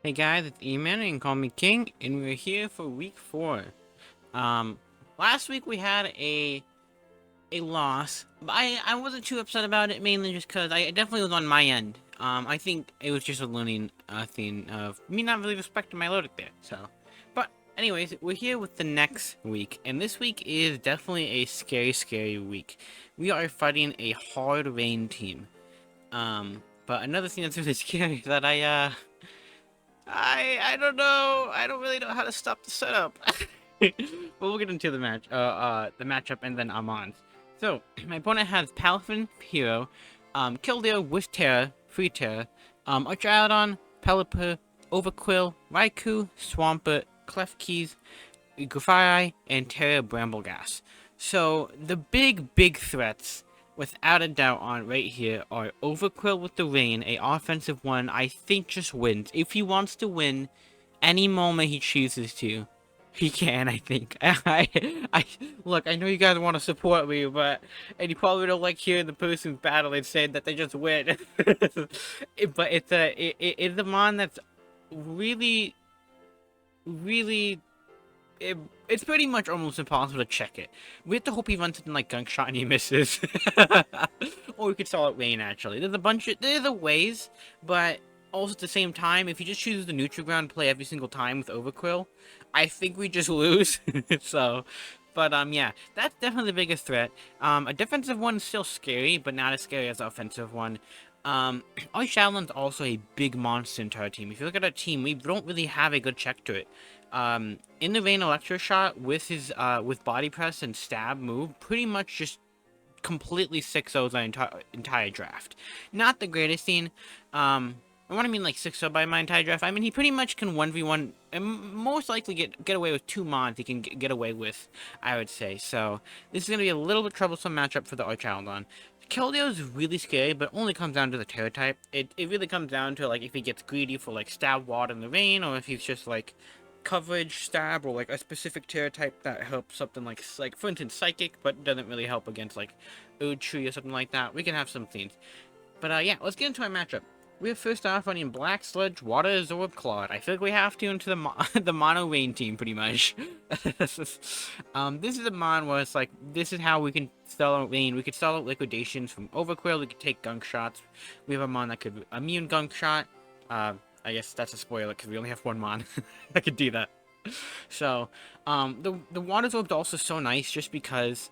Hey guys, it's E-Man, and you can call me King, and we're here for week 4. Um, Last week we had a loss, but I wasn't too upset about it, mainly just because I definitely was on my end. I think it was just a learning thing of me not really respecting my logic there, so. But anyways, we're here with the next week, and this week is definitely a scary week. We are fighting a hard rain team. But another thing that's really scary that I don't know. I don't really know how to stop the setup. But we'll get into the matchup, and then Amon. So my opponent has Palafin, Hero, Kildare, with Terra, Free Terra, Archaeodon, Pelipper, Overquill, Raikou, Swampert, Clef Keys, Grafari, and Terra Bramblegas. So the big threats, without a doubt, on right here are Overquill with the Rain, a offensive one I think just wins. If he wants to win, any moment he chooses to, he can, I think. Look, I know you guys want to support me, but, and you probably don't like hearing the person's battle and saying that they just win. But it's a mon that's really, it's pretty much almost impossible to check it. We have to hope he runs something like Gunk Shot and he misses. Or we could stall it Rain, actually. There's a ways, but also at the same time, if he just chooses the neutral ground play every single time with Overquill, I think we just lose. So, but yeah, that's definitely the biggest threat. A defensive one is still scary, but not as scary as the offensive one. Our Shadowland's also a big monster into our team. If you look at our team, we don't really have a good check to it. In the Rain Electro Shot, with his with body press and stab move, pretty much just completely 6-0s our entire draft. Not the greatest thing. What I mean, like 6-0 by my entire draft, I mean he pretty much can 1v1 and most likely get away with 2 mons he can get away with, I would say. So this is gonna be a little bit troublesome matchup for the Archaeodon. Keldeo is really scary, but only comes down to the Terra type. It really comes down to like if he gets greedy for like stab, water, in the Rain, or if he's just like coverage stab, or like a specific Terra type that helps something like for instance Psychic, but doesn't really help against like Tree or something like that. We can have some things. But yeah, let's get into our matchup. We have first off running Black Sludge, Water Absorb, Claude. I feel like we have to into the the Mono Rain team pretty much. This is a mon where it's like, this is how we can stall out Rain. We could stall out Liquidations from Overquill. We could take Gunk Shots. We have a mon that could immune Gunk Shot. I guess that's a spoiler because we only have one mon that could do that. So the Water Absorb is also so nice just because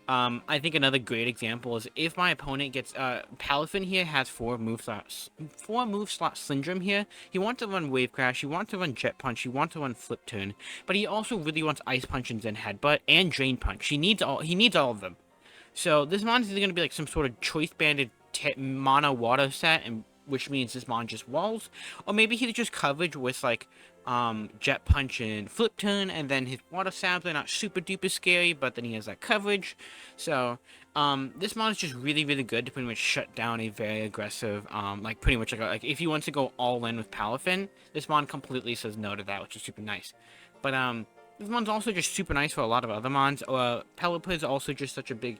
I think another great example is if my opponent gets Palafin here has 4 move slot syndrome here. He wants to run Wave Crash, he wants to run Jet Punch, he wants to run Flip Turn, but he also really wants Ice Punch and Zen Headbutt and Drain Punch. He needs all of them. So this mon is either gonna be like some sort of choice banded mono water set, and which means this mon just walls, or maybe he's just coverage with like Jet Punch and Flip Turn, and then his water stabs are not super duper scary, but then he has that coverage. So this mon is just really good to pretty much shut down a very aggressive like pretty much like if he wants to go all in with Palafin, this mon completely says no to that, which is super nice. But this mon's also just super nice for a lot of other mons. Pelipper is also just such a big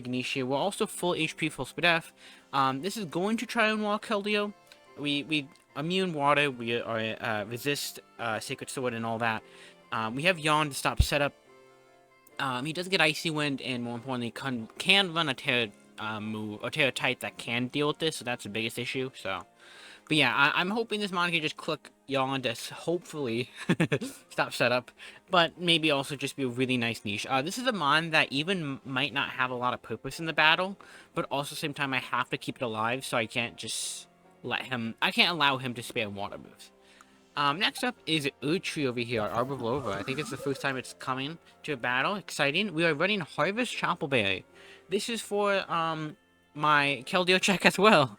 niche here. We're also full HP, full speed F. This is going to try and wall Keldeo. We immune water, we are resist Sacred Sword and all that. We have Yawn to stop setup. He does get Icy Wind, and more importantly, can run a Terra move or Terra type that can deal with this, so that's the biggest issue. So, but yeah, I'm hoping this mon can just click Yawn to hopefully stop setup, but maybe also just be a really nice niche. This is a mon that even might not have a lot of purpose in the battle, but also at the same time I have to keep it alive, so I can't just I can't allow him to spam water moves. Next up is Tree over here, Arborvlova. I think it's the first time it's coming to a battle. Exciting. We are running Harvest Choppleberry. This is for my Keldeo check as well.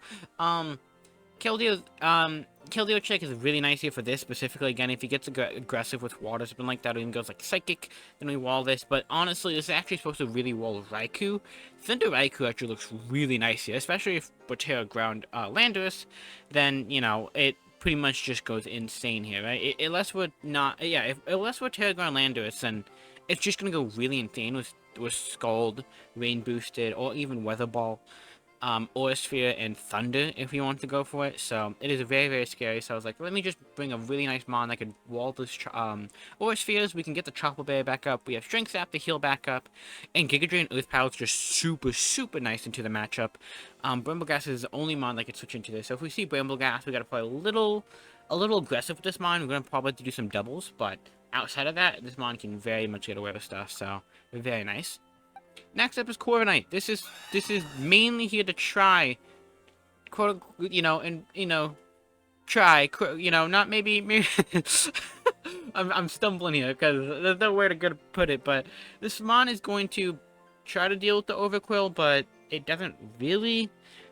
Keldeo check is really nice here for this specifically. Again, if he gets aggressive with water, something like that, or even goes like Psychic, then we wall this. But honestly, this is actually supposed to really wall Raikou. Thunder Raikou actually looks really nice here, especially if Botera ground Landorus, then, you know, it pretty much just goes insane here, right? Unless we're not, yeah, unless we're Terra ground Landorus, then it's just gonna go really insane with Scald, Rain Boosted, or even Weather Ball. Aura Sphere and Thunder if you want to go for it. So it is very, very scary. So I was like, let me just bring a really nice mon that could wall this Aura Spheres. We can get the Chopper Bear back up. We have Strength Sap to heal back up. And Giga Drain Earth Power is just super, super nice into the matchup. Brambleghast is the only mon that can switch into this. So if we see Brambleghast, we got to play a little aggressive with this mon. We're going to probably have to do some doubles. But outside of that, this mon can very much get away with stuff. So very nice. Next up is Corviknight. This is mainly here to try, quote, try, not maybe I'm stumbling here because there's no way to put it, but this mon is going to try to deal with the Overquill, but it doesn't really.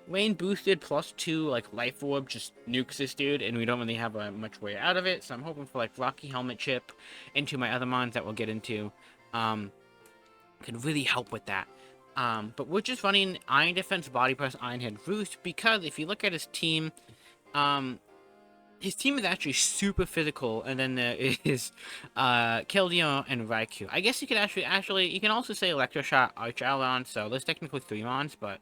Rain boosted +2 like Life Orb just nukes this dude, and we don't really have much way out of it. So I'm hoping for like Rocky Helmet Chip into my other mons that we'll get into. Could really help with that. But we're just running Iron Defense, Body Press, Iron Head, Roost, because if you look at his team is actually super physical, and then there is Keldeo and Raikou. I guess you could actually you can also say Electroshot, Archalon, so there's technically 3 mons, but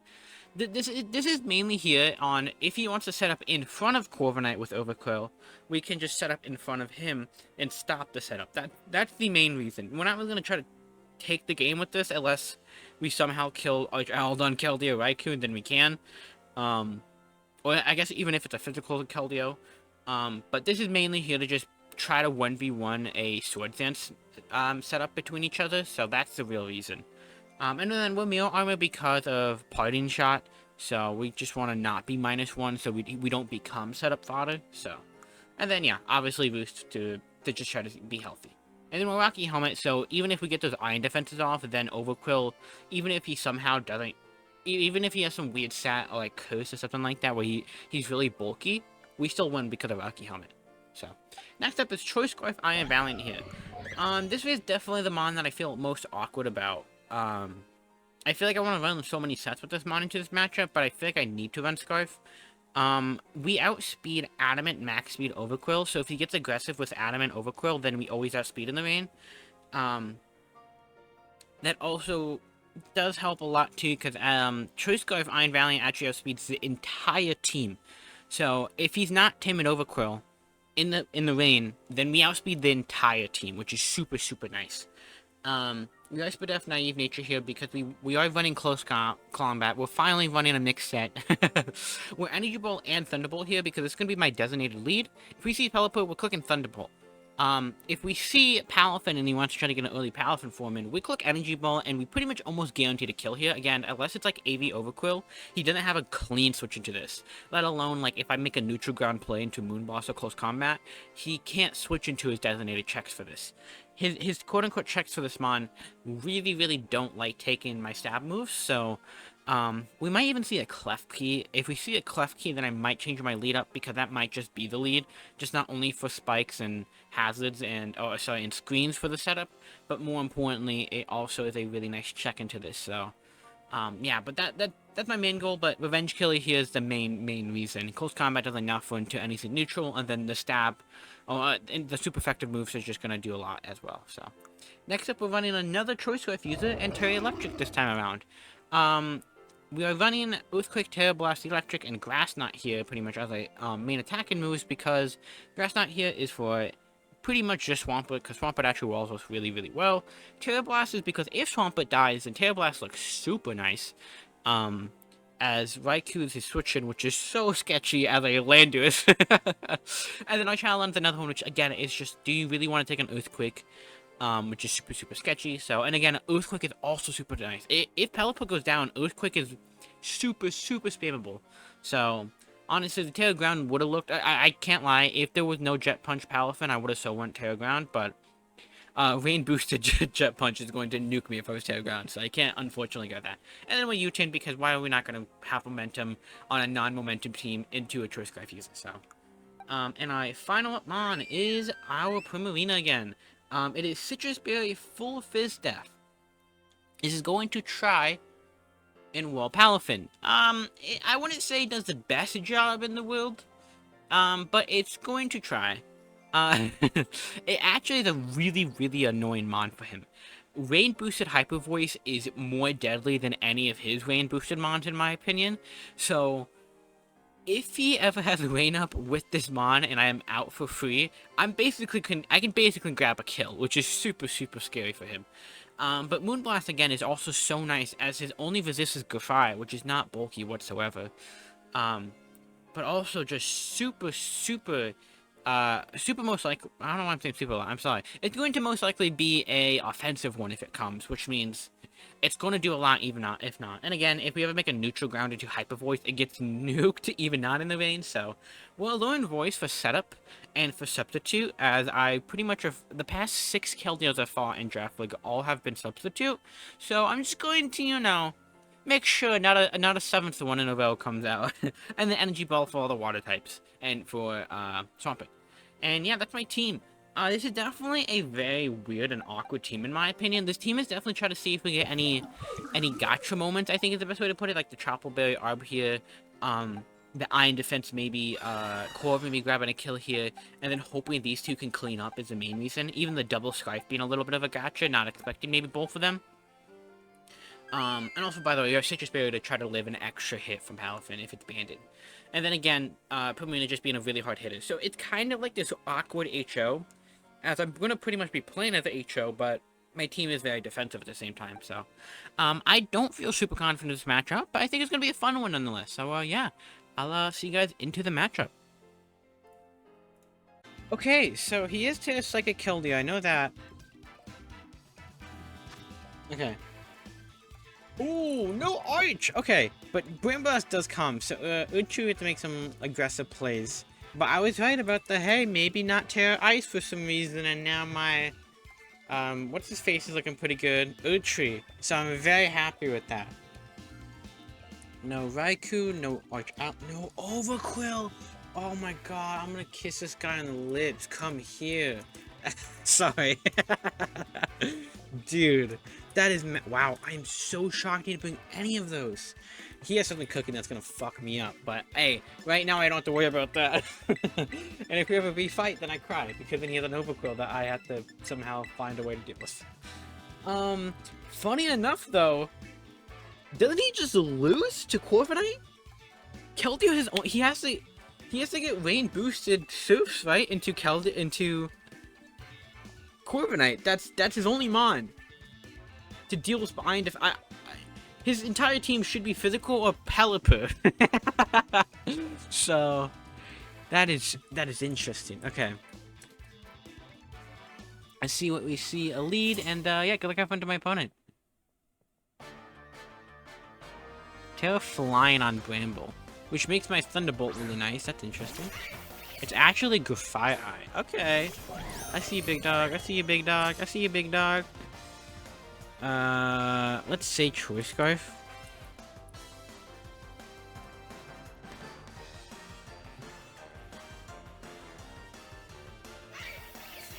this is mainly here on if he wants to set up in front of Corviknight with Overquill, we can just set up in front of him and stop the setup. That's the main reason. We're not really going to try to take the game with this unless we somehow kill Archalon, Keldeo, Raikou, then we can. Or I guess even if it's a physical Keldeo. But this is mainly here to just try to 1v1 a Sword Dance setup between each other, so that's the real reason. And then we're Mirror Armor because of Parting Shot, so we just want to not be -1 so we don't become setup fodder, so. And then, yeah, obviously Boost to just try to be healthy. And then we're Rocky Helmet, so even if we get those Iron Defenses off, then Overquill, even if he somehow doesn't, even if he has some weird stat or like Curse or something like that where he's really bulky, we still win because of Rocky Helmet. So, next up is Choice Scarf Iron Valiant here. This is definitely the mon that I feel most awkward about. I feel like I want to run so many sets with this mon into this matchup, but I feel like I need to run Scarf. We outspeed Adamant Max Speed Overquill, so if he gets aggressive with Adamant Overquill, then we always outspeed in the rain. That also does help a lot too, because Choice Scarf Iron Valiant actually outspeeds the entire team. So if he's not timid Overquill in the rain, then we outspeed the entire team, which is super, super nice. We are Spidef Naive Nature here because we are running close combat. We're finally running a mixed set. We're Energy Ball and Thunderbolt here because it's going to be my designated lead. If we see Pelipper, we're clicking Thunderbolt. If we see Palafin and he wants to try to get an early Palafin form in, we click Energy Ball and we pretty much almost guarantee to kill here. Again, unless it's like AV Overquill, he doesn't have a clean switch into this. Let alone, like, if I make a neutral ground play into Moonboss or close combat, he can't switch into his designated checks for this. His quote-unquote checks for this mon really, really don't like taking my stab moves, so we might even see a Clef Key. If we see a Clef Key, then I might change my lead up, because that might just be the lead, just not only for spikes and hazards and, and screens for the setup, but more importantly, it also is a really nice check into this, so. Yeah, but that's my main goal, but Revenge Killer here is the main reason. Close combat doesn't enough into anything neutral, and then the stab, and the super effective moves is just going to do a lot as well, so. Next up, we're running another Choice Scarf user, and Terry Electric this time around. We are running Earthquake, Terra Blast, Electric, and Grass Knot here pretty much as a main attacking moves, because Grass Knot here is for pretty much just Swampert, because Swampert actually walls us really, really well. Terra Blast is because if Swampert dies, then Terra Blast looks super nice. As Raikou's is switching, which is so sketchy as a Landorus. And then Archalon's another one, which again is just, do you really want to take an Earthquake? Which is super, super sketchy. So, and again, Earthquake is also super nice. If Pelipper goes down, Earthquake is super, super spammable. So, honestly, the Terra Ground would have looked, I can't lie, if there was no Jet Punch Palafin, I would have so went Terra Ground, but Rain boosted Jet Punch is going to nuke me if I was Terra Ground, so I can't unfortunately get that. And then we U-turn, because why are we not going to have momentum on a non-momentum team into a Choice Scarf user, so. And our final up mon is our Primarina again. It is Citrus Berry Full Fizz Death. This is going to try and wall Palafin. I wouldn't say it does the best job in the world, but it's going to try. It actually is a really, really annoying mon for him. Rain boosted Hyper Voice is more deadly than any of his rain boosted mons, in my opinion. So if he ever has rain up with this mon and I am out for free, I can basically grab a kill, which is super scary for him. But Moonblast again is also so nice, as his only resist is Gafai, which is not bulky whatsoever. But also just super most likely, I don't know why I'm saying super a lot, I'm sorry. It's going to most likely be a offensive one if it comes, which means it's going to do a lot even not, if not. And again, if we ever make a neutral ground into Hyper Voice, it gets nuked even not in the range, so we'll learn Voice for setup and for substitute, as I pretty much have, the past 6 Keldeos I've fought in Draft League all have been substitute, so I'm just going to, you know, make sure not a 7th one in a row comes out, and the Energy Ball for all the water types, and for Swampert. And yeah, that's my team. This is definitely a very weird and awkward team, in my opinion. This team is definitely trying to see if we get any gotcha moments, I think is the best way to put it, like the Troppleberry Arb here, the Iron Defense maybe, Corv maybe grabbing a kill here, and then hoping these two can clean up is the main reason. Even the double Scythe being a little bit of a gotcha, not expecting maybe both of them. And also, by the way, you have Citrus Berry to try to live an extra hit from Palafin if it's banded. And then again, PRIMARINA just being a really hard hitter. So it's kind of like this awkward HO, as I'm going to pretty much be playing as a HO, but my team is very defensive at the same time. So I don't feel super confident in this matchup, but I think it's going to be a fun one nonetheless. So yeah, I'll see you guys into the matchup. Okay, so he is to Psychic Keldeo, I know that. Okay. Ooh, no Arch! Okay, but Brain Blast does come, so Uchu had to make some aggressive plays. But I was right about the, hey, maybe not Terra Ice for some reason, and now my, what's his face is looking pretty good. Uchi. So I'm very happy with that. No Raikou, no Arch out, no Overquill! Oh my god, I'm gonna kiss this guy on the lips. Come here. Sorry. Dude, that is... Wow, I am so shocked he didn't bring any of those. He has something cooking that's gonna fuck me up, but hey, right now I don't have to worry about that. And if we have a V-fight, then I cry, because then he has an Overquill that I have to somehow find a way to deal with. Funny enough, though, doesn't he just lose to Corviknight? Keldeo has... He has to get rain boosted Soofs, right? Into Corviknight. That's his only mon to deal with behind. His entire team should be physical or Pelipper. So that is interesting. Okay, I see what we see, a lead, and yeah, good luck, have fun to my opponent. Tail flying on Bramble, which makes my Thunderbolt really nice. That's interesting. It's actually Graphite Eye. Okay. I see you, big dog. I see you, big dog. I see you, big dog. Let's say Choice Scarf.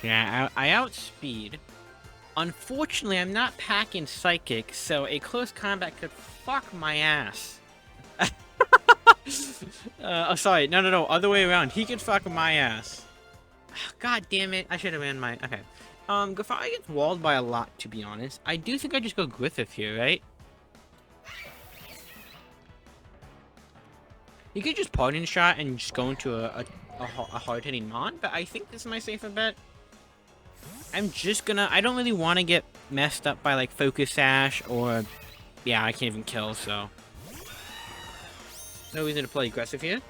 Yeah, I outspeed. Unfortunately, I'm not packing Psychic, so a close combat could fuck my ass. Oh, sorry. No. Other way around. He could fuck my ass. God damn it. I should have ran my... Okay. Gafai gets walled by a lot, to be honest. I do think I just go Griffith here, right? You could just Parting Shot and just go into a hard-hitting mon, but I think this is my safer bet. I'm just gonna... I don't really want to get messed up by, like, Focus Sash, or... Yeah, I can't even kill, so... No reason to play aggressive here.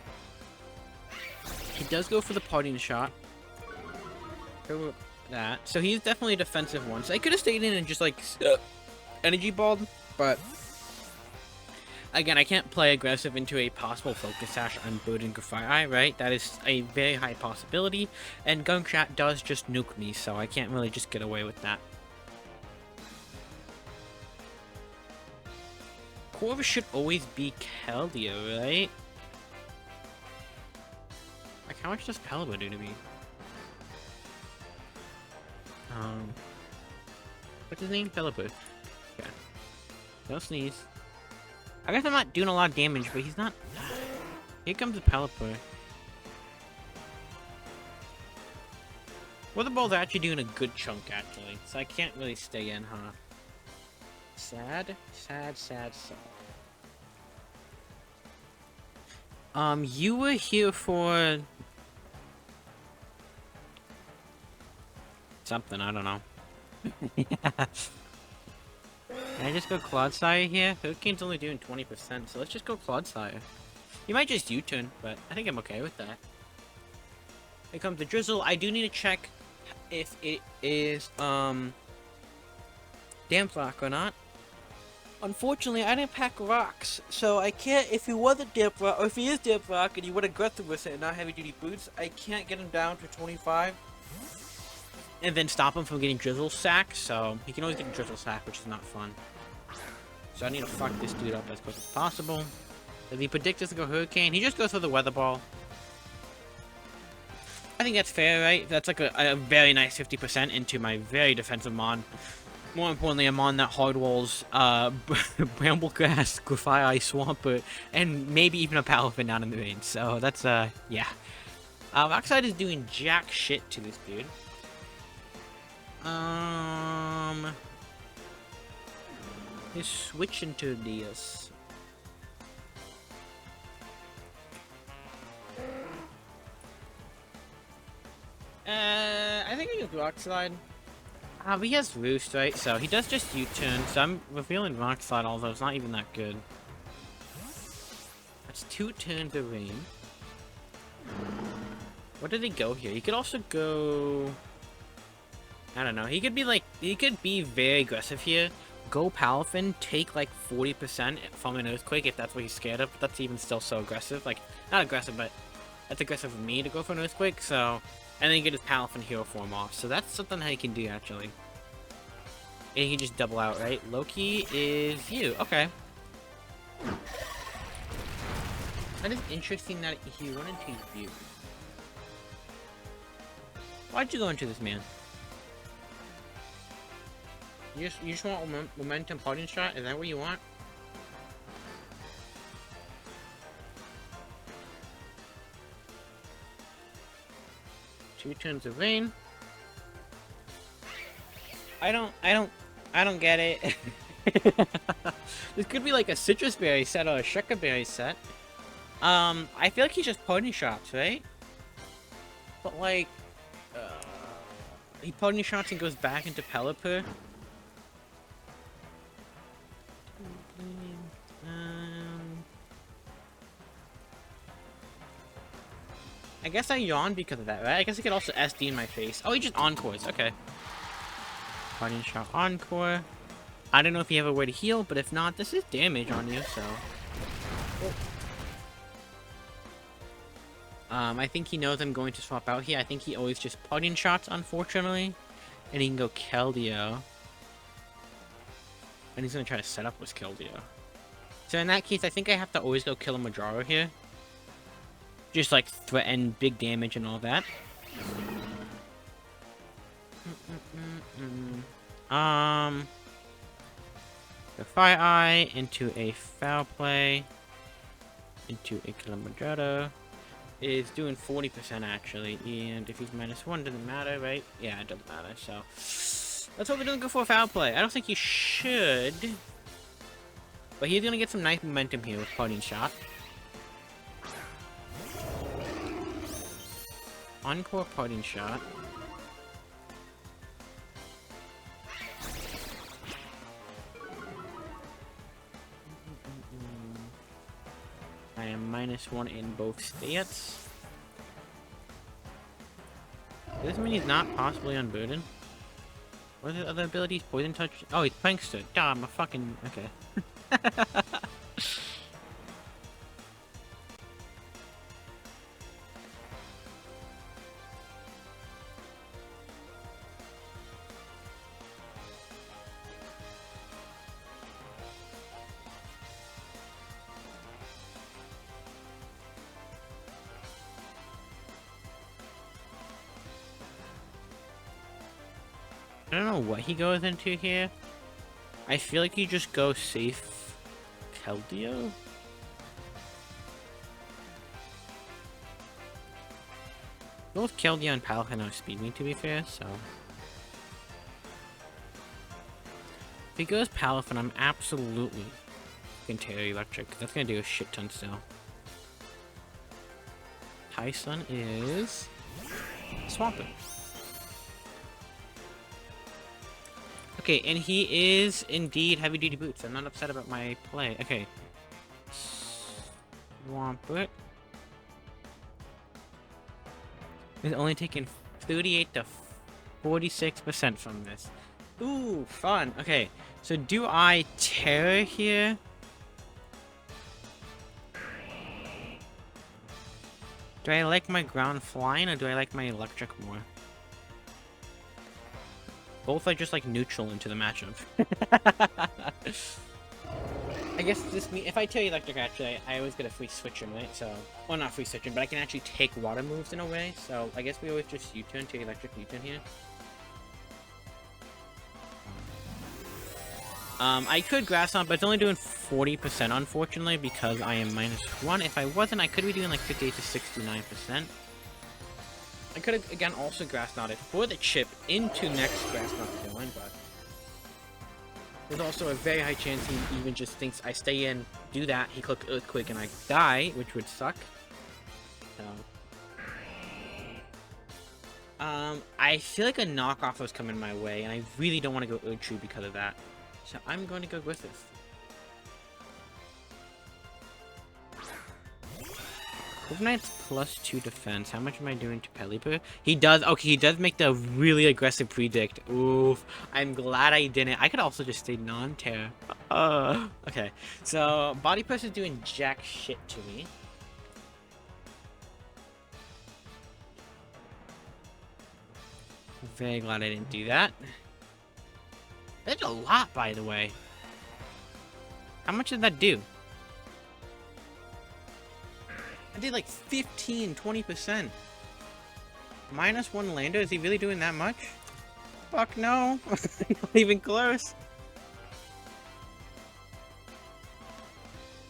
He does go for the Parting Shot. Go that. So he's definitely a defensive one. So I could have stayed in and just, like, Energy Balled, but... Again, I can't play aggressive into a possible Focus Sash on Burden Graphite, right? That is a very high possibility, and Gunshot does just nuke me, so I can't really just get away with that. Corvus should always be Keldeo, right? Like, how much does Pelipper do to me? What's his name? Pelipper. Okay. No sneeze. I guess I'm not doing a lot of damage, but he's not... Here comes the Pelipper. Weather balls are actually doing a good chunk, actually. So I can't really stay in, huh? Sad, sad, sad, sad. You were here for... something, I don't know. Yeah. Can I just go Clodsire here? Hurricane's only doing 20%, so let's just go Clodsire. You might just U-turn, but I think I'm okay with that. Here comes the drizzle. I do need to check if it is, damp rock or not. Unfortunately, I didn't pack rocks, so I can't, if he was a damp rock, or if he is damp rock and he went aggressive with it and not heavy duty boots, I can't get him down to 25. And then stop him from getting drizzle sack, so he can always get a drizzle sack, which is not fun. So I need to fuck this dude up as quick as possible. If he predicts us to go hurricane, he just goes for the weather ball. I think that's fair, right? That's like a very nice 50% into my very defensive mon. More importantly, a mon that hard walls Bramblegrass, Graphite Swampert, and maybe even a Palafin down in the range. So that's, yeah. Rockside is doing jack shit to this dude. He's switching to this. I think I use Rock Slide. But he has Roost, right? So he does just U-turn. So I'm revealing Rock Slide, although it's not even that good. That's 2 turns of rain. Where did he go here? He could also go... I don't know. He could be like... He could be very aggressive here. Go Palafin, take like 40% from an Earthquake if that's what he's scared of. But that's even still so aggressive. Like, not aggressive, but that's aggressive of me to go for an Earthquake, so... And then get his Palafin hero form off. So that's something that he can do, actually. And he can just double out, right? Loki is you. Okay. That is interesting that he went into you. Why'd you go into this, man? You just want momentum parting shot? Is that what you want? Two turns of rain. I don't get it. This could be like a citrus berry set or a sugar berry set. I feel like he's just parting shots, right? But like, he parting shots and goes back into Pelipper. I guess I yawned because of that, right? I guess he could also SD in my face. Oh, he just encores. Okay. Parting shot encore. I don't know if you have a way to heal, but if not, this is damage on you, so... I think he knows I'm going to swap out here. I think he always just parting shots, unfortunately. And he can go Keldeo. And he's going to try to set up with Keldeo. So in that case, I think I have to always go kill a Majaro here. Just like threaten big damage and all that. The Fire Eye into a Foul Play. Into a Kilimanjaro. Is doing 40% actually. And if he's -1, doesn't matter, right? Yeah, it doesn't matter, so. Let's hope he doesn't go for a Foul Play. I don't think he should. But he's gonna get some nice momentum here with Parting Shot. Encore Parting Shot. I am -1 in both states. Does this mean he's not possibly unburdened? What are the other abilities? Poison Touch? Oh, he's Prankster. Duh, I'm a fucking... Okay. I don't know what he goes into here. I feel like you just go safe Keldeo? Both Keldeo and Palkia outspeed me, to be fair, so... If he goes Palafin, I'm absolutely gonna tear Electric, because that's gonna do a shit ton still. Tyson is... Swampert. Okay, and he is indeed heavy duty boots. I'm not upset about my play. Okay. Swampert. He's only taking 38 to 46% from this. Ooh, fun. Okay, so do I Terror here? Do I like my ground flying or do I like my electric more? Both are just like neutral into the matchup. I guess this means if I tell you electric, actually, I always get a free switch in, right? So, well, not free switch in, but I can actually take water moves in a way. So, I guess we always just U-turn to electric U-turn here. I could grass on, but it's only doing 40%, unfortunately, because I am -1. If I wasn't, I could be doing like 58 to 69%. I could have, again, also grass knotted for the chip into next grass knot killing, but there's also a very high chance he even just thinks I stay in, do that, he click Earthquake, and I die, which would suck. So, I feel like a knockoff was coming my way, and I really don't want to go Erdtree because of that. So I'm going to go Griffith. Knight's +2 defense. How much am I doing to Pelipper? He does. Okay, he does make the really aggressive predict. Oof. I'm glad I didn't. I could also just stay non-terror. Okay. So Body Press is doing jack shit to me. Very glad I didn't do that. That's a lot, by the way. How much did that do? I did like 15, 20%. -1 Lando? Is he really doing that much? Fuck no. Not even close.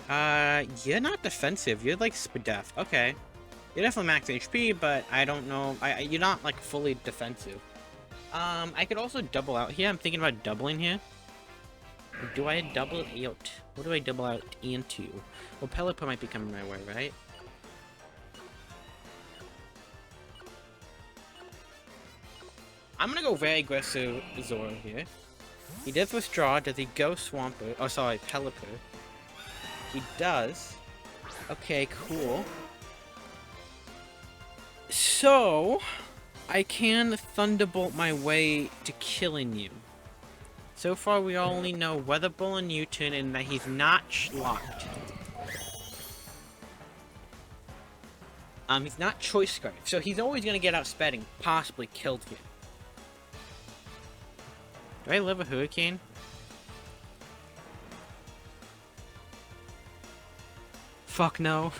You're not defensive. You're like Spadef. Okay. You're definitely max HP, but I don't know. You're not like fully defensive. I could also double out here. I'm thinking about doubling here. Do I double out? What do I double out into? Well, Pelipper might be coming my way, right? I'm gonna go very aggressive Zoro here. He does withdraw. Does he go Swampert? Oh, sorry, Pelipper. He does. Okay, cool. So, I can Thunderbolt my way to killing you. So far, we only know Weather Ball and U-turn and that he's not locked. He's not Choice Scarf, so he's always gonna get outsped and possibly killed here. Do I live a Hurricane? Fuck no.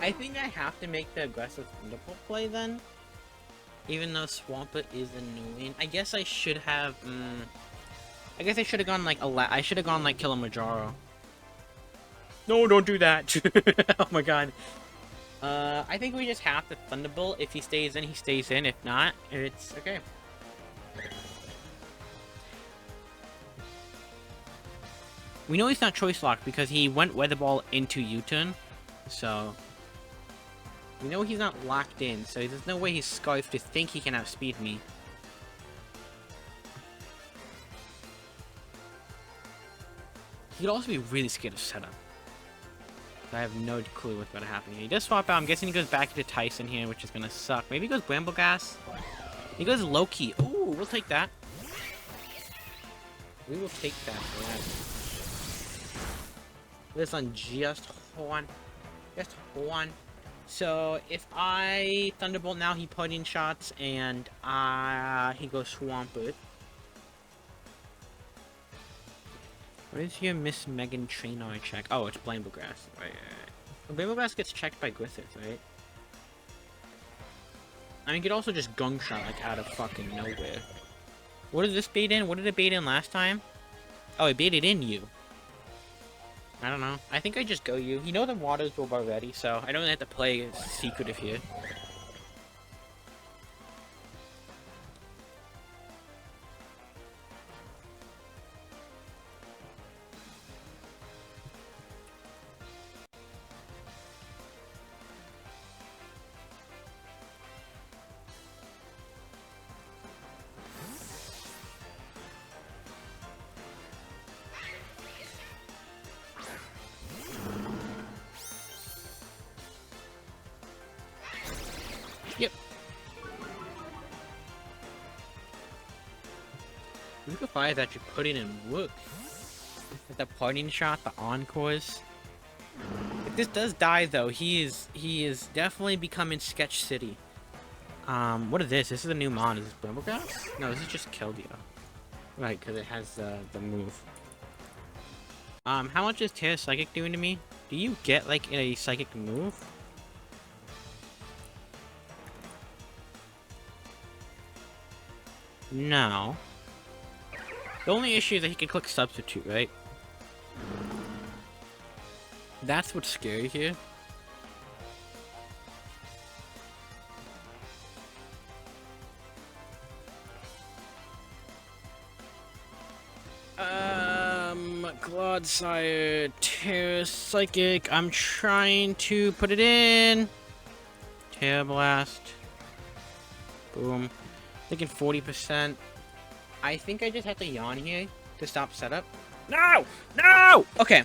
I think I have to make the aggressive Thunderbolt play then. Even though Swampert is annoying. I guess I should have, I guess I should have gone like I should have gone like Kilimanjaro. No, don't do that. Oh my god. I think we just have to Thunderbolt. If he stays in, he stays in. If not, it's okay. We know he's not choice locked because he went Weather Ball into U-turn. So we know he's not locked in, so there's no way he's scarfed to think he can outspeed me. He could also be really scared of setup. I have no clue what's about to happen here. He does swap out. I'm guessing he goes back into Tyson here, which is gonna suck. Maybe he goes Bramble Gas. He goes Loki. Ooh, we'll take that. We will take that. This on just one. Just one. So if I Thunderbolt now, he put in shots and he goes Swampert. What is your Miss Megan Trainor check? Oh, it's Bramble Grass. Right. Bramble Grass gets checked by Griffith, right? I mean, you could also just Gong Shot like out of fucking nowhere. What did this bait in? What did it bait in last time? Oh, it baited in you. I don't know. I think I just go you. You know the water's built already, so I don't have to play secretive here. Yep. Wifi is actually putting in work. With the parting shot, the encores. If this does die though, he is definitely becoming Sketch City. What is this? This is a new mod. Is this Bumblegrass? No, this is just Keldeo. Right, because it has the move. How much is Terra Psychic doing to me? Do you get like a psychic move? No. The only issue is that he can click substitute, right? That's what's scary here. Clodsire, Terra Psychic. I'm trying to put it in. Terra Blast. Boom. Thinking 40%. I think I just have to yawn here to stop setup. No! No! Okay.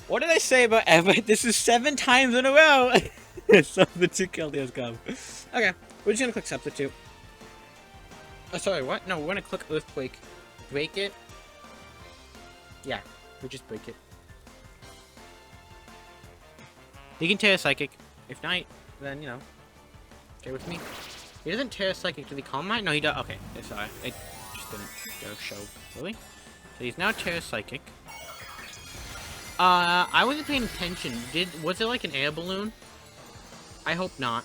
What did I say about ever? This is 7 times in a row. So the 2 Keldeos come. Okay, we're just gonna click substitute. Oh, sorry, what? No, we're gonna click Earthquake. Break it. Yeah, we just break it. You can Terra Psychic. If not, then, you know, okay with me. He doesn't Terra Psychic. Did he Calm Mind? No, he does. Okay, sorry. It just didn't go show. Really? So he's now Terra Psychic. I wasn't paying attention. Was it like an air balloon? I hope not.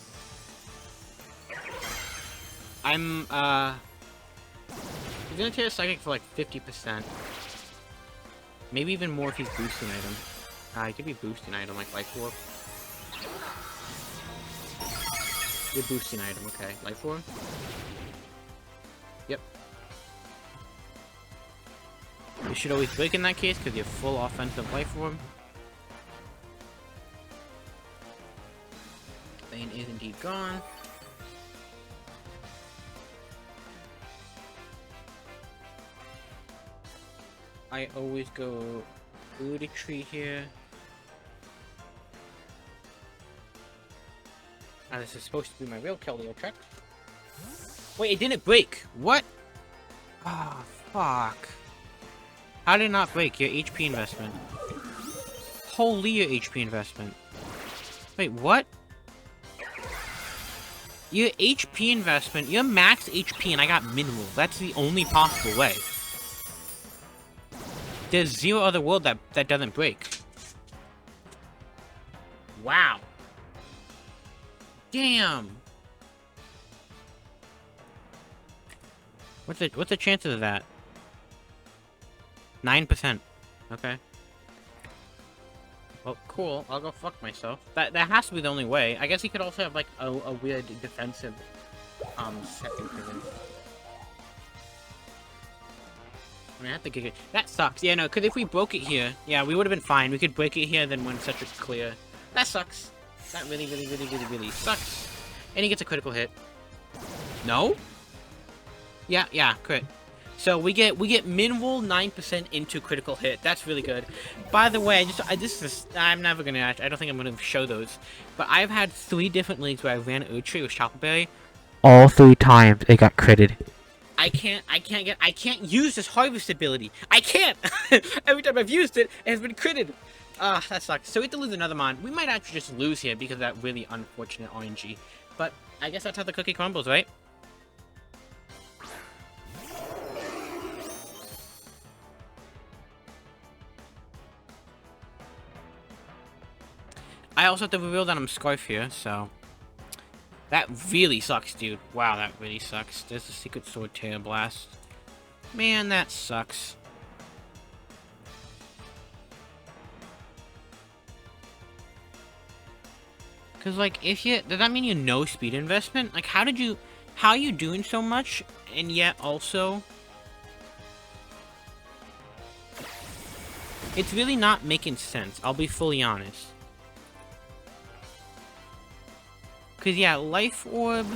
He's gonna Terra Psychic for like 50%. Maybe even more if he's boosting item. He could be boosting item like Life Orb. You're boosting item, okay. Life Orb? Yep. You should always break in that case because you have full offensive Life Orb. Bane is indeed gone. I always go through the tree here. This is supposed to be my real Keldeo track. Wait, it didn't break. What? Oh, fuck. How did it not break? Your HP investment. Holy your HP investment. Wait, what? Your HP investment, your max HP and I got minimal. That's the only possible way. There's zero other world that doesn't break. Wow. Damn. What's the chances of that? 9%. Okay. Well, cool. I'll go fuck myself. That has to be the only way. I guess he could also have like a weird defensive setting for this. I mean, I have to get it. That sucks. Yeah, no, because if we broke it here, yeah, we would have been fine. We could break it here, then win such a clear. That sucks. That really sucks. And he gets a critical hit. No? Yeah, crit. So we get minimal 9% into critical hit. That's really good. By the way, I'm never gonna. I don't think I'm gonna show those. But I've had 3 different leagues where I ran Erdtree with Chopperberry. All 3 times it got critted. I can't use this harvest ability. I can't. Every time I've used it, it has been critted. That sucks. So we have to lose another mon. We might actually just lose here because of that really unfortunate RNG. But I guess that's how the cookie crumbles, right? I also have to reveal that I'm Scarf here, so... That really sucks, dude. Wow, that really sucks. There's a Secret Sword Terra Blast. Man, that sucks. Cause like, does that mean you no speed investment? Like, how are you doing so much, and yet also... It's really not making sense, I'll be fully honest. Cause yeah, Life Orb...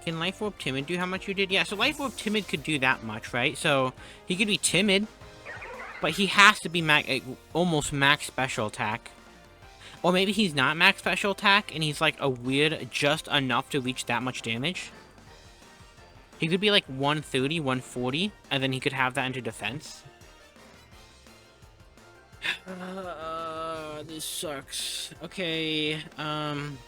Can Life Orb Timid do how much you did? Yeah, so Life Orb Timid could do that much, right? So, he could be Timid, but he has to be almost max special attack. Or maybe he's not max special attack, and he's like a weird just enough to reach that much damage. He could be like 130, 140, and then he could have that into defense. This sucks. Okay,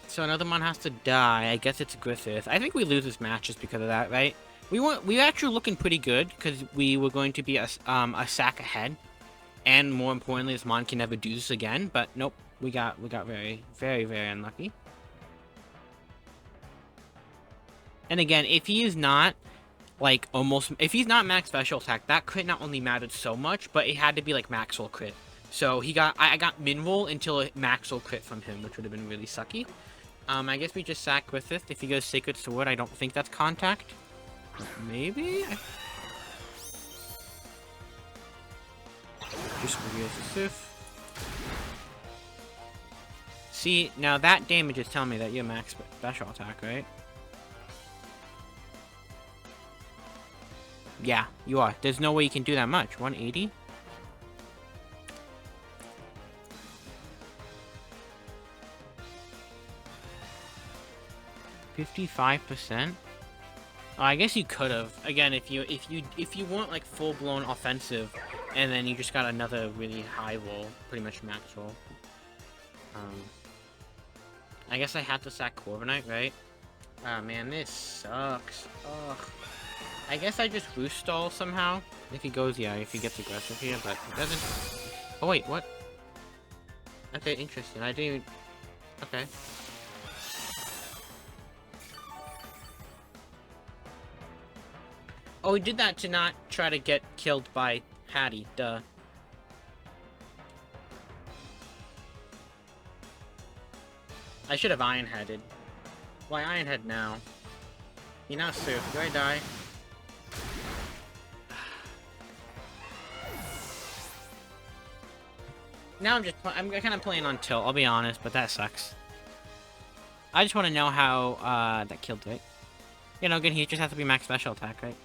so another one has to die. I guess it's Griffith. I think we lose this match just because of that, right? We were actually looking pretty good because we were going to be a sack ahead, and more importantly, this mon can never do this again. But nope, we got very, very, very unlucky. And again, if he is not like if he's not max special attack, that crit not only mattered so much, but it had to be like maxwell crit. So I got min roll until a maxwell crit from him, which would have been really sucky. I guess we just sack Griffith. If he goes Sacred Sword, I don't think that's contact. Maybe? Just reveals the Sith. See, now that damage is telling me that you're max special attack, right? Yeah, you are. There's no way you can do that much. 180? 55%? Oh, I guess you could have. Again, if you want like full-blown offensive, and then you just got another really high roll, pretty much max roll. I guess I have to sack Corviknight, right? Ah, man, this sucks. Ugh. I guess I just roost stall somehow. If he goes, yeah, if he gets aggressive here, but he doesn't. Oh wait, what? Okay, interesting. I didn't. Okay. Oh, he did that to not try to get killed by Hattie, duh. I should have Ironheaded. Why Ironhead now? You now Sue. Do I die? Now I'm kind of playing on tilt, I'll be honest, but that sucks. I just want to know how, that killed, right? You know, again, he just has to be max special attack, right?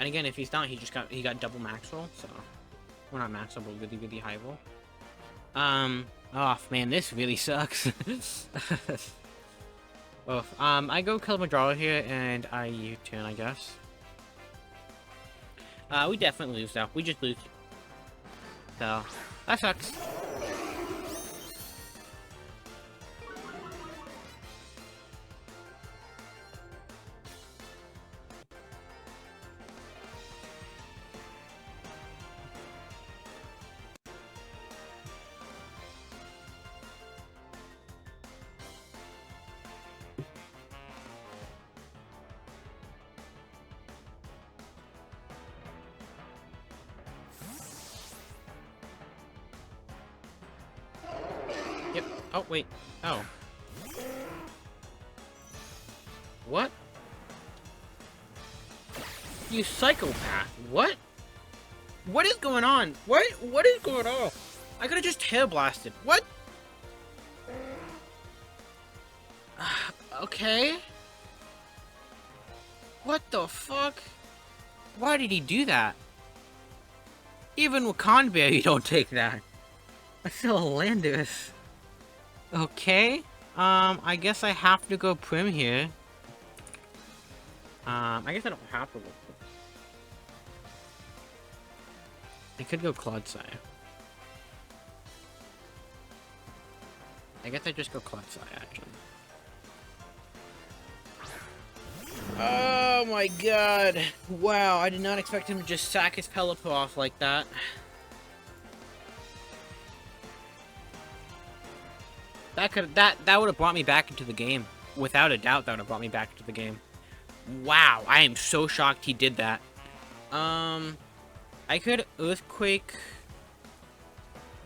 And again, if he's not, he got double max roll, so... Well, not max roll, but really, really high roll. Oh, man, this really sucks. Well, I go Kilimanjaro here, and I U-turn, I guess. We definitely lose, though. We just lose. So, that sucks. Yep. Oh, wait. Oh. What? You psychopath. What? What is going on? What is going on? I could've just hair blasted. What? Okay. What the fuck? Why did he do that? Even with Conbear, you don't take that. That's so outlandish. Okay. I guess I have to go Prim here. I guess I don't have to go Prim. I could go Clodsire. I guess I just go Clodsire, actually. Oh my god. Wow, I did not expect him to just sack his Pelipper off like that. That would have brought me back into the game. Without a doubt, that would have brought me back into the game. Wow, I am so shocked he did that. I could Earthquake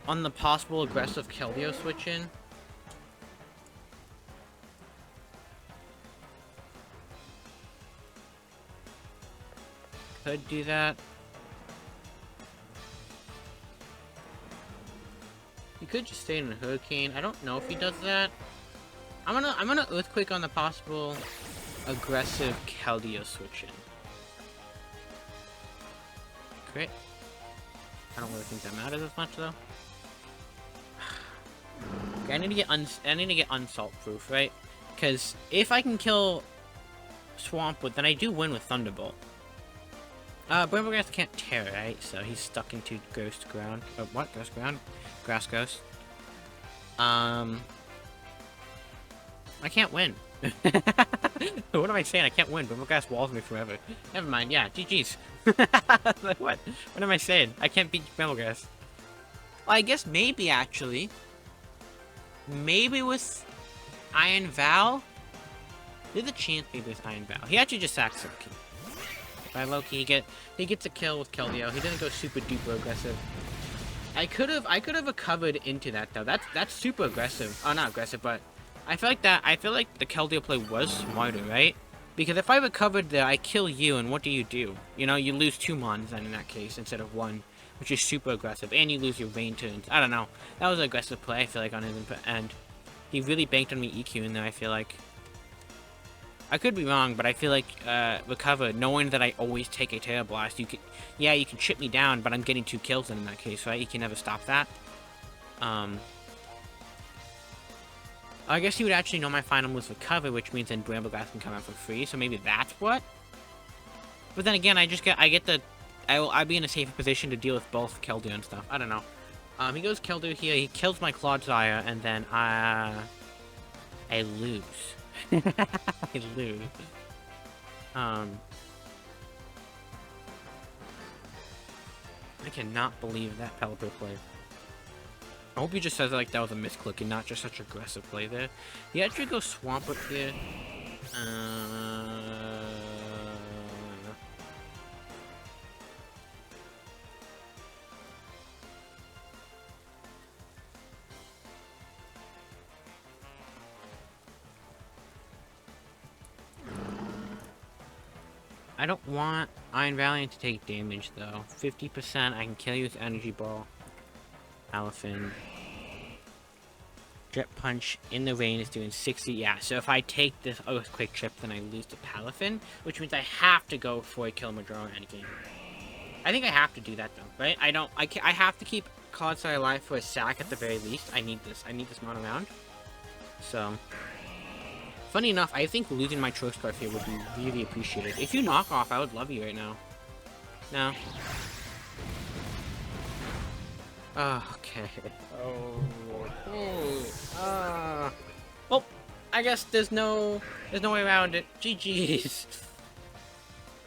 on the possible aggressive Keldeo switch in. Could do that. He could just stay in a Hurricane. I don't know if he does that. I'm gonna Earthquake on the possible aggressive Keldeo switch in. Crit. I don't really think that matters as much though. Okay, I need to get unsalt proof, right? Because if I can kill Swampwood, then I do win with Thunderbolt. Bramblegrass can't tear, right? So he's stuck into Ghost Ground. Oh, what? Ghost Ground? Grass Ghost. I can't win. What am I saying? I can't win. Bramblegrass walls me forever. Never mind. Yeah, GG's. Like, what? What am I saying? I can't beat Bramblegrass. Well, I guess maybe, actually. Maybe with Iron Val? There's a chance maybe with Iron Val. He actually just sacks Loki. By Loki, he gets a kill with Keldeo. He doesn't go super duper aggressive. I could have recovered into that though. That's super aggressive. Oh, not aggressive, but I feel like the Keldeo play was smarter, right? Because if I recovered there, I kill you, and what do? You know, you lose 2 mons then in that case instead of 1, which is super aggressive, and you lose your rain turns. I don't know. That was an aggressive play. I feel like on his end, he really banked on me EQ in there. I feel like. I could be wrong, but I feel like recover, knowing that I always take a Terra Blast, you can chip me down, but I'm getting 2 kills in that case, right? You can never stop that. I guess you would actually know my final moves recover, which means then Bramblegrass can come out for free, so maybe that's what? But then again, I'll be in a safer position to deal with both Keldeo and stuff. I don't know. He goes Keldeo here, he kills my Clodsire, and then I lose. I lose. I cannot believe that Pelipper play. I hope he just says like that was a misclick and not just such aggressive play there. He actually goes Swamp up here. I don't want Iron Valiant to take damage, though. 50%, I can kill you with Energy Ball. Elephant. Drip Punch in the rain is doing 60. Yeah, so if I take this Earthquake Trip, then I lose to Palafin, which means I have to go for a kill Madrona endgame. I think I have to do that, though, right? I have to keep Clodsire alive for a sack at the very least. I need this. I need this amount around. So... funny enough, I think losing my Choice Scarf here would be really appreciated. If you knock off, I would love you right now. No. Oh, okay. Well, I guess there's no way around it. GG's.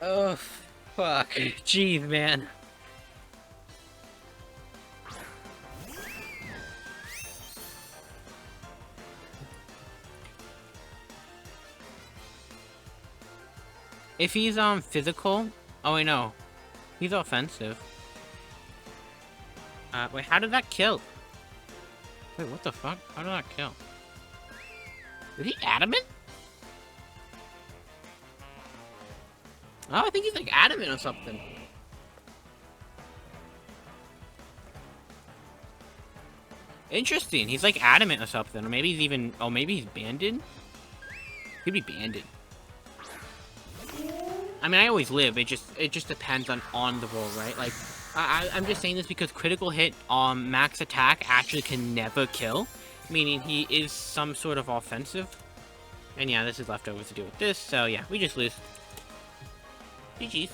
Oh, fuck. Jeez, man. If he's physical, oh wait, no, he's offensive. Wait, how did that kill? Wait, what the fuck? How did that kill? Is he adamant? Oh, I think he's like adamant or something. Interesting. He's like adamant or something, or maybe he's even. Oh, maybe he's banded. He'd be banded. I mean, I always live. It just depends on the roll, right? Like, I'm just saying this because critical hit max attack actually can never kill, meaning he is some sort of offensive. And yeah, this is leftovers to do with this. So yeah, we just lose. GG's.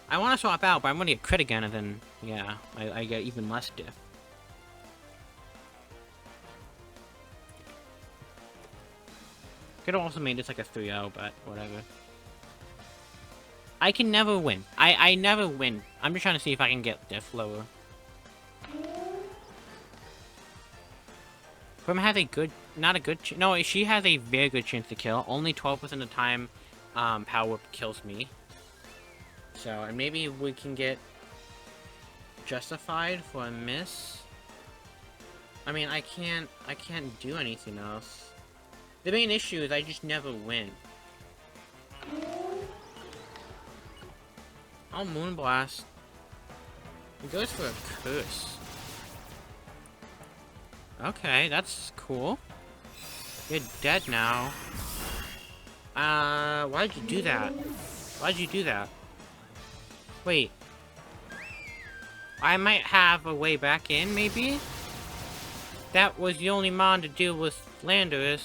I want to swap out, but I'm gonna get crit again, and then yeah, I get even less diff. Could have also made this like a 3-0, but whatever. I can never win. I never win. I'm just trying to see if I can get diff lower. Prim has a good, not a good, no, she has a very good chance to kill. Only 12% of the time, Power Whip kills me. So, and maybe we can get justified for a miss. I mean, I can't do anything else. The main issue is I just never win. Oh, Moonblast. He goes for a curse. Okay, that's cool. You're dead now. Why'd you do that? Why'd you do that? Wait. I might have a way back in, maybe? That was the only mon to deal with Landorus.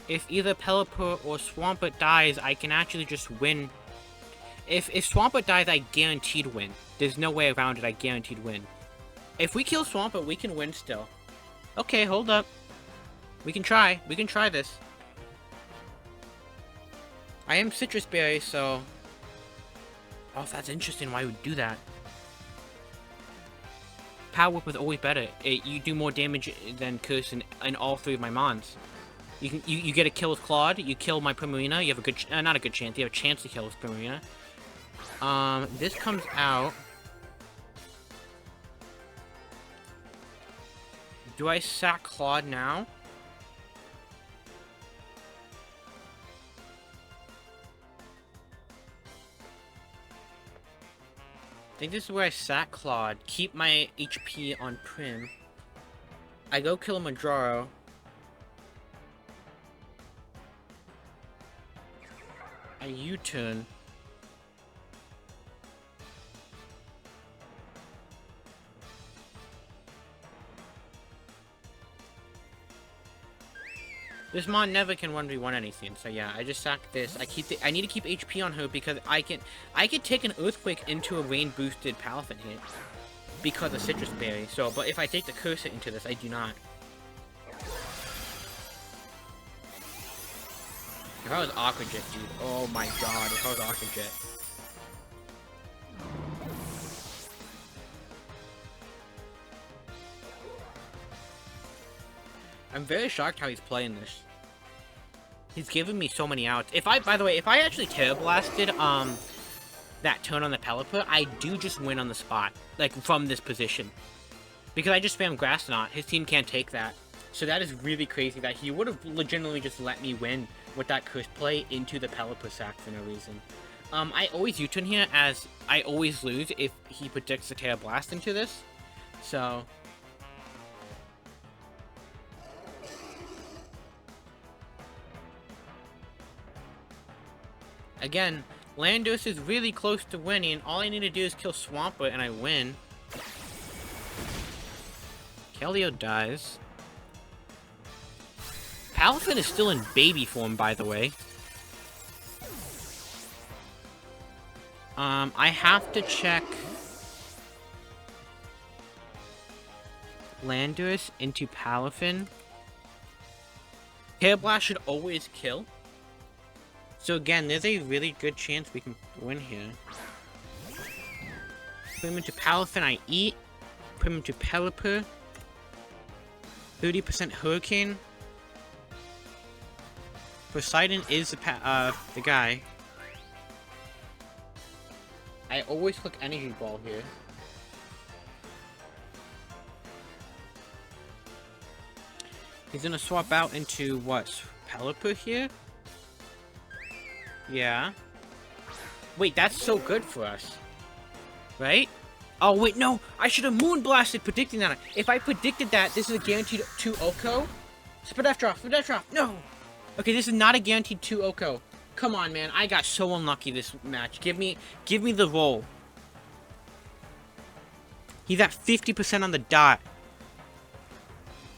If either Pelipper or Swampert dies, I can actually just win. If Swampert dies, I guaranteed win. There's no way around it, I guaranteed win. If we kill Swampert, we can win still. Okay, hold up. We can try. We can try this. I am Citrus Berry, so... Oh, that's interesting why we would do that. Power Whip was always better. You do more damage than Curse in all three of my mons. You get a kill with Claude, you kill my Primarina, you have a good... not a good chance, you have a chance to kill with Primarina. This comes out... Do I sack Claude now? I think this is where I sack Claude. Keep my HP on Prim. I go kill Majaro. I U-turn. This mon never can 1v1 anything, so yeah, I just sack this. I need to keep HP on her because I can take an Earthquake into a rain boosted Palafin hit because of Citrus Berry. So, but if I take the Cursor into this, I do not. If I was Aqua Jet, dude, oh my god, if I was Aqua Jet. I'm very shocked how he's playing this. He's giving me so many outs. By the way, if I actually Terra Blasted, that turn on the Pelipper, I do just win on the spot. Like, from this position. Because I just spam Grass Knot. His team can't take that. So that is really crazy that he would have legitimately just let me win with that Curse play into the Pelipper sack for no reason. I always U-turn here, as I always lose if he predicts the Terra Blast into this. So... Again, Landorus is really close to winning. All I need to do is kill Swampert and I win. Keldeo dies. Palafin is still in baby form, by the way. I have to check Landorus into Palafin. Terra Blast should always kill. So again, there's a really good chance we can win here. Put him into Palafin, I eat. Put him into Pelipper. 30% Hurricane. Poseidon is the guy. I always click Energy Ball here. He's gonna swap out into what? Pelipper here? Yeah. Wait, that's so good for us. Right? Oh, wait, no! I should have Moonblasted predicting that. If I predicted that, this is a guaranteed 2 Oko. Split F drop, no! Okay, this is not a guaranteed 2 Oko. Come on, man. I got so unlucky this match. Give me the roll. He's at 50% on the dot.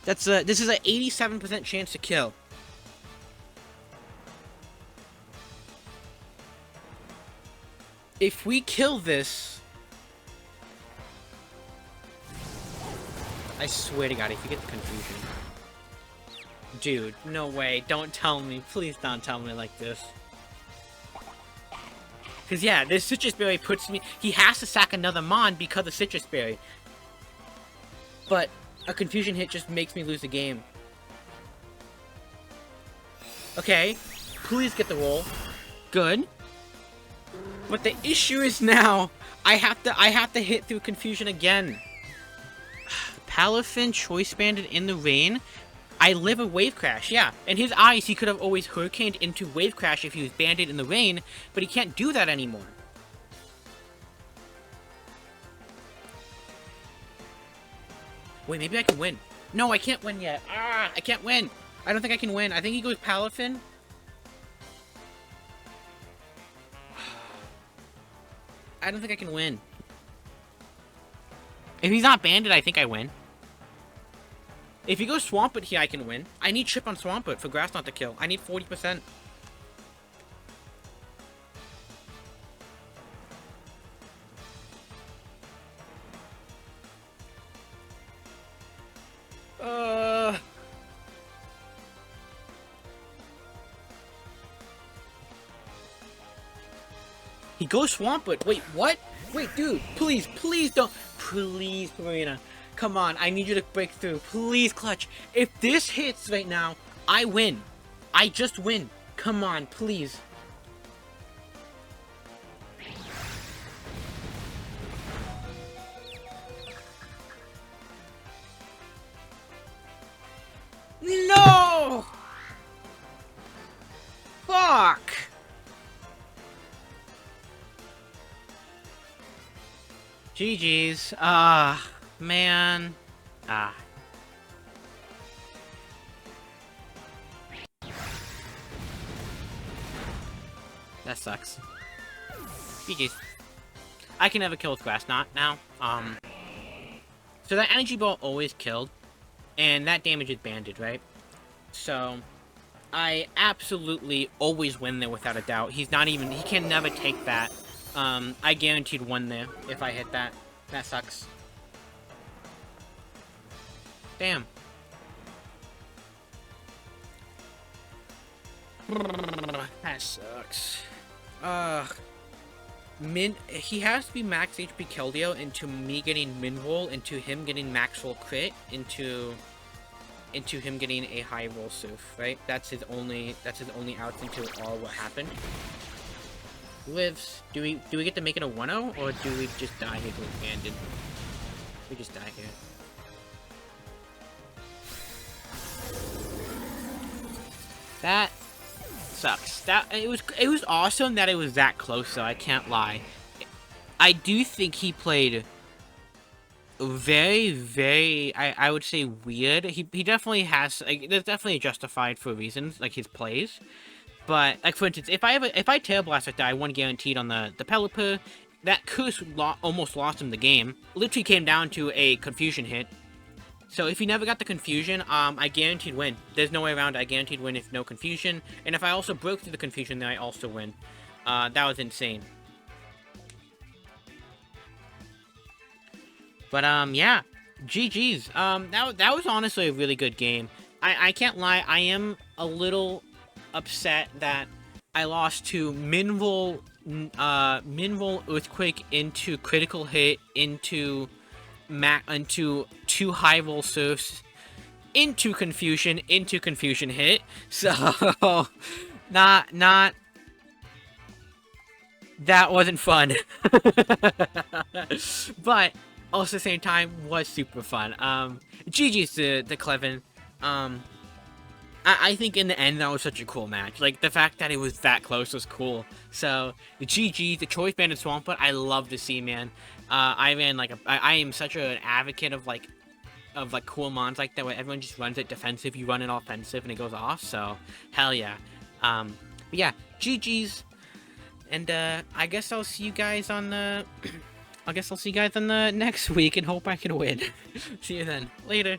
This is an 87% chance to kill. If we kill this... I swear to God, if you get the confusion. Dude, no way. Don't tell me. Please don't tell me like this. Because, yeah, this Citrus Berry puts me... He has to sack another Mon because of Citrus Berry. But a confusion hit just makes me lose the game. Okay. Please get the roll. Good. But the issue is now, I have to hit through confusion again. Palafin Choice Banded in the rain. I live a Wave Crash, yeah. In his eyes, he could have always Hurricaned into Wave Crash if he was banded in the rain, but he can't do that anymore. Wait, maybe I can win. No, I can't win yet. Ah, I can't win. I don't think I can win. I think he goes Palafin. I don't think I can win. If he's not banded, I think I win. If he goes Swampert here, I can win. I need chip on Swampert for grass not to kill. I need 40%. He goes Swampert. Wait, what? Wait, dude, please, please don't. Please, Marina. Come on, I need you to break through. Please, Clutch. If this hits right now, I win. I just win. Come on, please. No! Fuck! GG's. Man. That sucks. GG's. I can never kill with Grass Knot now. So that energy ball always killed, and that damage is banded, right? So I absolutely always win there without a doubt. He can never take that. I guaranteed one there if I hit that. That sucks. Damn. That sucks. He has to be max HP Keldeo into me getting min roll, into him getting max roll crit, into him getting a high roll Soof, right? That's his only outs into all what happened. Lives. Do we get to make it a 1-0, or do we just die here with banded? We just die here. That sucks. It was awesome that it was that close, though. I can't lie. I do think he played very, very, I would say weird. He definitely has, like, there's definitely justified for reasons, like his plays. But, like, for instance, if I Tail Blast like that, I won guaranteed on the Pelipper. That Curse almost lost him the game. Literally came down to a Confusion hit. So if he never got the Confusion, I guaranteed win. There's no way around it. I guaranteed win if no Confusion. And if I also broke through the Confusion, then I also win. That was insane. But, yeah. GG's. That was honestly a really good game. I can't lie. I am a little upset that I lost to Minroll Earthquake into Critical Hit into two high roll Surfs into Confusion Hit. So not that wasn't fun. But also at the same time was super fun. GG's to Clevin. I think in the end that was such a cool match. Like, the fact that it was that close was cool. So, the GG, the Choice Banded Swampert, I love to see, man. I am such an advocate of cool mons like that, where everyone just runs it defensive, you run it offensive, and it goes off. So, hell yeah. But yeah, GG's. And, I guess I'll see you guys on the... next week and hope I can win. See you then. Later.